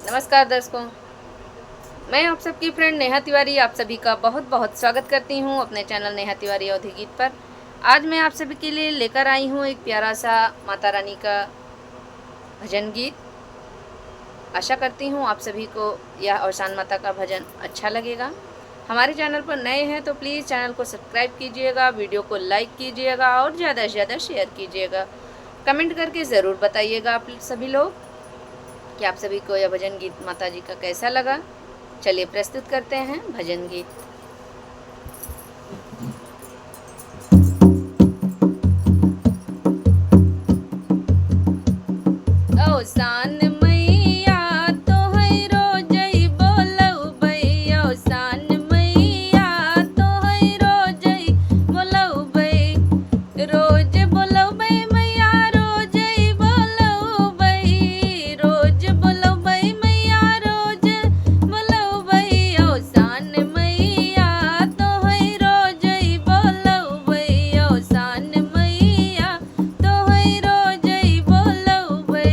नमस्कार दर्शकों, मैं आप सबकी फ्रेंड नेहा तिवारी आप सभी का बहुत बहुत स्वागत करती हूं अपने चैनल नेहा तिवारी अवधी गीत पर। आज मैं आप सभी के लिए लेकर आई हूं एक प्यारा सा माता रानी का भजन गीत। आशा करती हूं आप सभी को यह अवसान माता का भजन अच्छा लगेगा। हमारे चैनल पर नए हैं तो प्लीज़ चैनल को सब्सक्राइब कीजिएगा, वीडियो को लाइक कीजिएगा और ज़्यादा से ज़्यादा शेयर कीजिएगा। कमेंट करके ज़रूर बताइएगा आप सभी लोग कि आप सभी को यह भजन गीत माता जी का कैसा लगा। चलिए प्रस्तुत करते हैं भजन गीत। अवसान मैया तो है रोजई बोलौबै, अवसान मैया तो है रोजई बोलौबै, रोज बोलौबै मैया रोजई बोलौबै, रोज बोलौबै मैया रोज बोलौबै, अवसान मैया तो है रोजई बोलौबै, अवसान मैया तो है रोजई बोलौबै।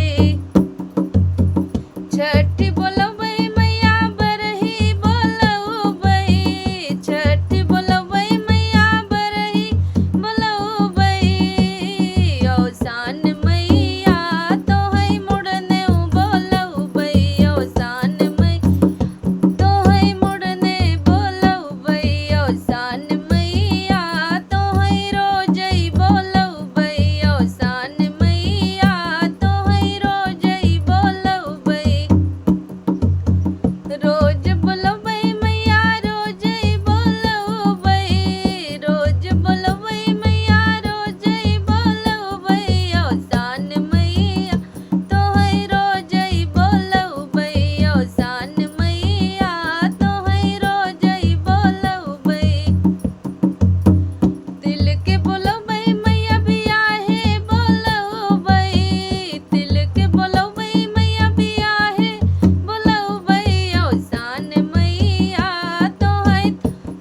छठी बोलौबै मैया बरही बोलौबै, छठी बोलौबै मैया बरही बोलौबै, अवसान मैया तो है मुड़ने बोलौबै, अवसान मैया तो है मुड़ने बोलौबै, अवसान मैया तो है रोजई बोलौबै, अवसान मैया तो है रोजई बोलौबै, रोज बोलौबै मैया रोजई बोलौबै, रोज बोलौबै मैया रोजई बोलौबै, अवसान मैया तो है रोजई बोलौबै, अवसान मैया तो है रोजई बोलौबै। तिल के बोलौबै मैया बियाहे बोलौबै, तिल के बोलौबै मैया बियाहे बोलौबै, अवसान मैया तो है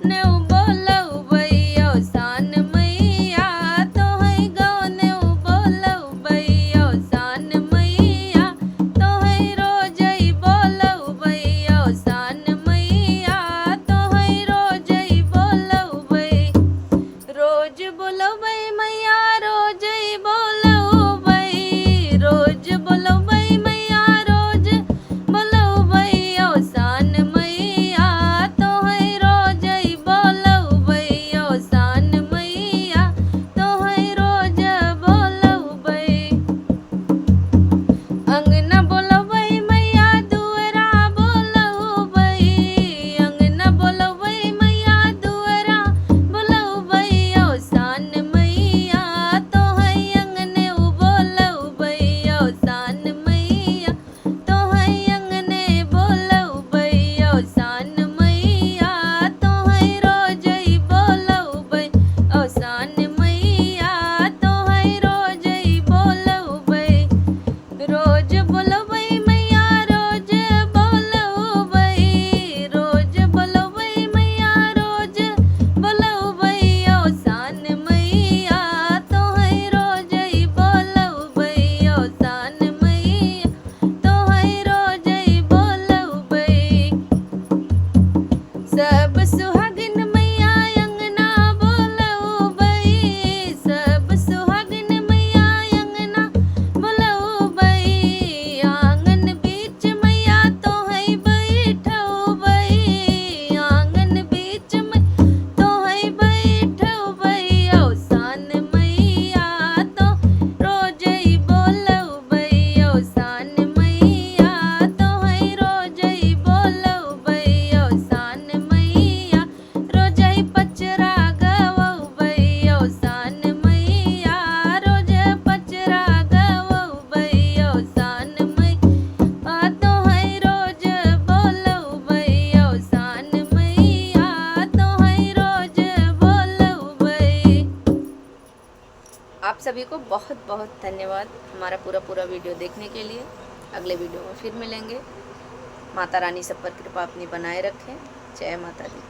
नेउ बोलौबै, अवसान मैया तो है गौनेउ बोलौबै, अवसान मैया तो है रोजई बोलौबै, अवसान मैया तो है रोजई बोलौबै, रोज बोलौबै मैया रोजई बोलौबै, रोज बोलौबै मैया रोज बोलौबै, अवसान मैया तो है रोजई बोलौबै, अवसान मैया तो है रोज बोलौबै। अंगना बोलौबै मैया दुअरा बोलौबै, अंगना बोलौबै मैया दुअरा बोलौबै, अवसान मैया तो है अंगने बोलौबै, अवसान मैया तो है अंगने बोलौबै, अवसान मैया तो है रोजई बोलौबै, अवसान मैया तो है रोजई बोलौबै, रोज बोलौबै मैया रोज बोलौबै, रोज बोलौबै मैया रोज बोलौबै, अवसान मैया तो है रोजई बोलौबै, अवसान मैया तो है रोजई बोलौबै। सब सुहागिन मैया अंगना बोलौबै, सब सुहागिन मैया अंगना बोलौबै, आंगन बीच मैया तो है बैठौबै, आंगन बीच में तो है बैठौबै, अवसान मैया तो रोजई बोलौबै, अवसान मैया तो है रोजई बोलौबै, अवसान मैया रोजई पचरा गवौबै, अवसान मैया रोज पचरा गवौबै, अवसान मैया तो है रोज बोलौबै, अवसान मैया तो है रोज बोलौबै। आप सभी को बहुत बहुत धन्यवाद हमारा पूरा वीडियो देखने के लिए। अगले वीडियो में फिर मिलेंगे। माता रानी सब पर कृपा अपनी बनाए रखें। जय माता दी।